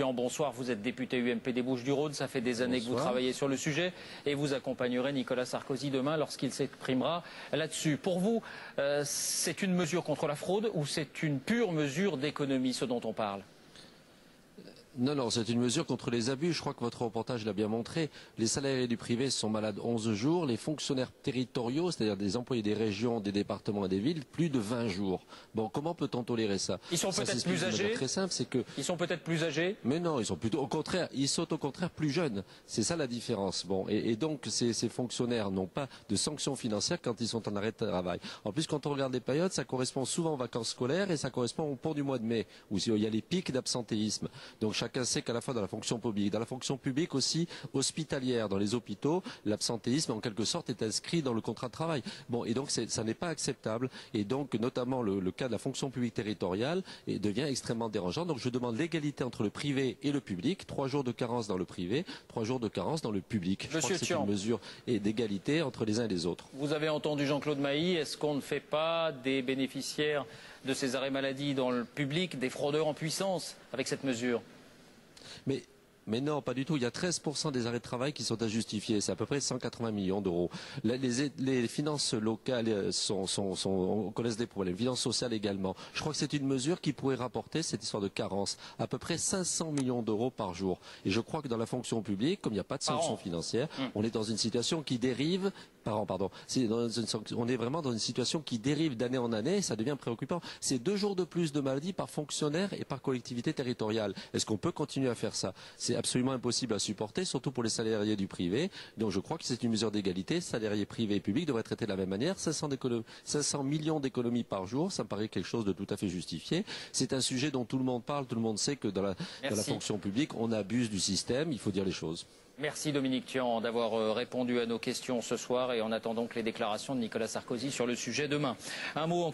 Bonsoir, vous êtes député UMP des Bouches-du-Rhône, ça fait des années que vous travaillez sur le sujet et vous accompagnerez Nicolas Sarkozy demain lorsqu'il s'exprimera là-dessus. Pour vous, c'est une mesure contre la fraude ou c'est une pure mesure d'économie, ce dont on parle ? Non, non, c'est une mesure contre les abus. Je crois que votre reportage l'a bien montré. Les salariés du privé sont malades 11 jours. Les fonctionnaires territoriaux, c'est-à-dire des employés des régions, des départements et des villes, plus de 20 jours. Bon, comment peut-on tolérer ça? Ils sont peut-être plus âgés. Très simple, c'est que ils sont peut-être plus âgés. Mais non, ils sont plutôt au contraire. Ils sont au contraire plus jeunes. C'est ça la différence. Bon, et donc ces fonctionnaires n'ont pas de sanctions financières quand ils sont en arrêt de travail. En plus, quand on regarde les périodes, ça correspond souvent aux vacances scolaires et ça correspond au pont du mois de mai, où il y a les pics d'absentéisme. Donc chacun sait qu'à la fois dans la fonction publique aussi hospitalière, dans les hôpitaux, l'absentéisme en quelque sorte est inscrit dans le contrat de travail. Bon, et donc ça n'est pas acceptable. Et donc notamment le cas de la fonction publique territoriale devient extrêmement dérangeant. Donc je demande l'égalité entre le privé et le public. 3 jours de carence dans le privé, 3 jours de carence dans le public. Je crois que c'est une mesure d'égalité entre les uns et les autres. Vous avez entendu Jean-Claude Mailly. Est-ce qu'on ne fait pas des bénéficiaires de ces arrêts maladie dans le public des fraudeurs en puissance avec cette mesure ? Mais non, pas du tout. Il y a 13% des arrêts de travail qui sont injustifiés. C'est à peu près 180 millions d'euros. Les finances locales connaissent des problèmes. Les finances sociales également. Je crois que c'est une mesure qui pourrait rapporter, cette histoire de carence, à peu près 500 millions d'euros par jour. Et je crois que dans la fonction publique, comme il n'y a pas de sanctions financières, on est dans une situation qui dérive on est vraiment dans une situation qui dérive d'année en année et ça devient préoccupant. C'est 2 jours de plus de maladie par fonctionnaire et par collectivité territoriale. Est-ce qu'on peut continuer à faire ça? C'est absolument impossible à supporter, surtout pour les salariés du privé. Donc je crois que c'est une mesure d'égalité. Salariés privés et publics devraient être traités de la même manière. 500 millions d'économies par jour, ça me paraît quelque chose de tout à fait justifié. C'est un sujet dont tout le monde parle. Tout le monde sait que dans la fonction publique, on abuse du système. Il faut dire les choses. Merci Dominique Tian d'avoir répondu à nos questions ce soir et en attendant que les déclarations de Nicolas Sarkozy sur le sujet demain. Un mot encore.